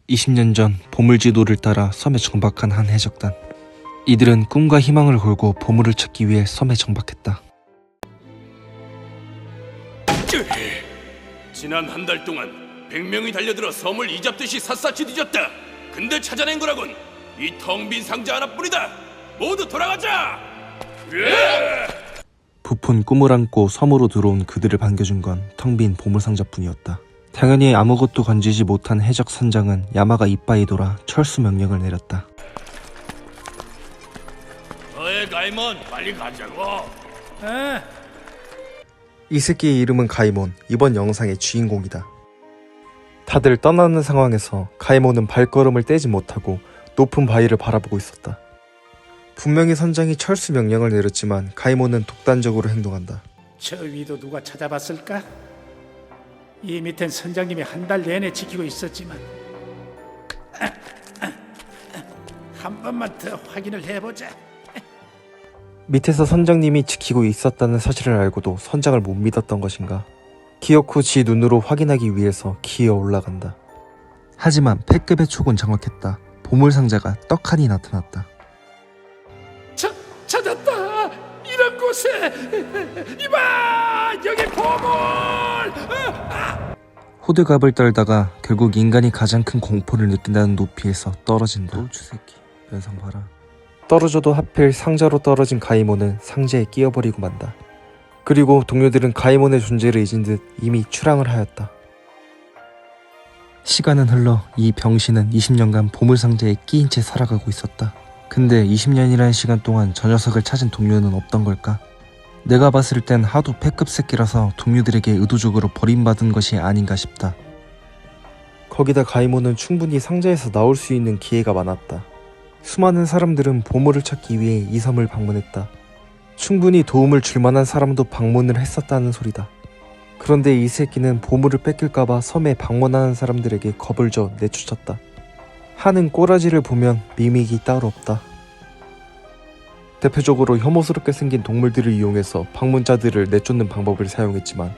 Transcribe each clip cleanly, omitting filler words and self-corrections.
20년 전 보물지도를 따라 섬에 정박한 한 해적단. 이들은 꿈과 희망을 걸고 보물을 찾기 위해 섬에 정박했다. 지난 한 달 동안 100명이 달려들어 섬을 이잡듯이 샅샅이 뒤졌다. 근데 찾아낸 거라곤 이 텅 빈 상자 하나뿐이다. 모두 돌아가자. 부푼 꿈을 안고 섬으로 들어온 그들을 반겨준 건 텅 빈 보물상자뿐이었다. 당연히 아무것도 건지지 못한 해적 선장은 야마가 이빠이 돌아 철수 명령을 내렸다. 어이 가이몬, 빨리 가자고. 이 새끼의 이름은 가이몬, 이번 영상의 주인공이다. 다들 떠나는 상황에서 가이몬은 발걸음을 떼지 못하고 높은 바위를 바라보고 있었다. 분명히 선장이 철수 명령을 내렸지만 가이몬은 독단적으로 행동한다. 저 위도 누가 찾아봤을까? 이 밑엔 선장님이 한 달 내내 지키고 있었지만 한 번만 더 확인을 해보자. 밑에서 선장님이 지키고 있었다는 사실을 알고도 선장을 못 믿었던 것인가. 기어코 지 눈으로 확인하기 위해서 기어 올라간다. 하지만 패급의 촉은 정확했다. 보물상자가 떡하니 나타났다. 찾았다! 이런 곳에! 이봐! 여기 보물! 호들갑을 떨다가 결국 인간이 가장 큰 공포를 느낀다는 높이에서 떨어진다. 똘추 새끼, 면상 봐라. 떨어져도 하필 상자로 떨어진 가이몬은 상자에 끼어버리고 만다. 그리고 동료들은 가이몬의 존재를 잊은 듯 이미 출항을 하였다. 시간은 흘러 이 병신은 20년간 보물상자에 끼인 채 살아가고 있었다. 근데 20년이라는 시간 동안 저 녀석을 찾은 동료는 없던 걸까? 내가 봤을 땐 하도 패급 새끼라서 동료들에게 의도적으로 버림받은 것이 아닌가 싶다. 거기다 가이몬은 충분히 상자에서 나올 수 있는 기회가 많았다. 수많은 사람들은 보물을 찾기 위해 이 섬을 방문했다. 충분히 도움을 줄 만한 사람도 방문을 했었다는 소리다. 그런데 이 새끼는 보물을 뺏길까봐 섬에 방문하는 사람들에게 겁을 줘 내쫓았다. 하는 꼬라지를 보면 미믹이 따로 없다. 대표적으로 혐오스럽게 생긴 동물들을 이용해서 방문자들을 내쫓는 방법을 사용했지만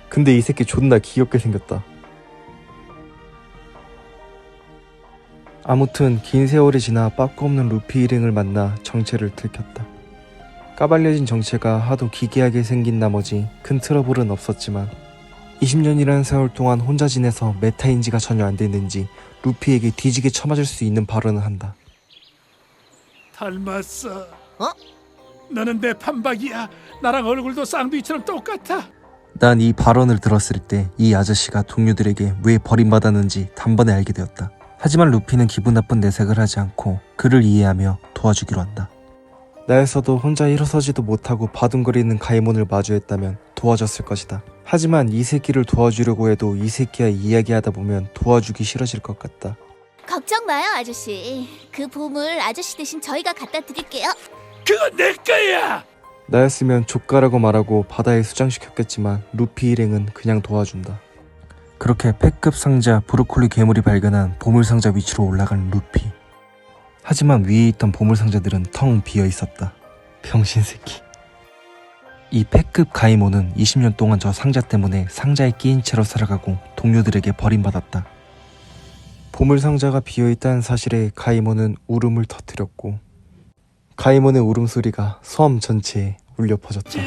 근데 이 새끼 존나 귀엽게 생겼다. 아무튼 긴 세월이 지나 빠꾸 없는 루피 일행을 만나 정체를 들켰다. 까발려진 정체가 하도 기괴하게 생긴 나머지 큰 트러블은 없었지만 20년이라는 세월 동안 혼자 지내서 메타인지가 전혀 안 됐는지 루피에게 뒤지게 쳐맞을 수 있는 발언을 한다. 닮았어. 너는 내 판박이야. 나랑 얼굴도 쌍둥이처럼 똑같아. 난 이 발언을 들었을 때 이 아저씨가 동료들에게 왜 버림받았는지 단번에 알게 되었다. 하지만 루피는 기분 나쁜 내색을 하지 않고 그를 이해하며 도와주기로 한다. 나였어도 혼자 일어서지도 못하고 바둥거리는 가이몬을 마주했다면 도와줬을 것이다. 하지만 이 새끼를 도와주려고 해도 이 새끼와 이야기하다 보면 도와주기 싫어질 것 같다. 걱정 마요, 아저씨. 그 보물 아저씨 대신 저희가 갖다 드릴게요. 그건 내 거야. 나였으면 족가라고 말하고 바다에 수장시켰겠지만 루피 일행은 그냥 도와준다. 그렇게 패급 상자 브로콜리 괴물이 발견한 보물 상자 위치로 올라간 루피. 하지만 위에 있던 보물 상자들은 텅 비어 있었다. 병신 새끼. 이 패급 가이몬은 20년 동안 저 상자 때문에 상자에 끼인 채로 살아가고 동료들에게 버림받았다. 보물 상자가 비어 있다는 사실에 가이몬은 울음을 터뜨렸고 가이몬의 울음소리가 섬 전체에 울려 퍼졌다.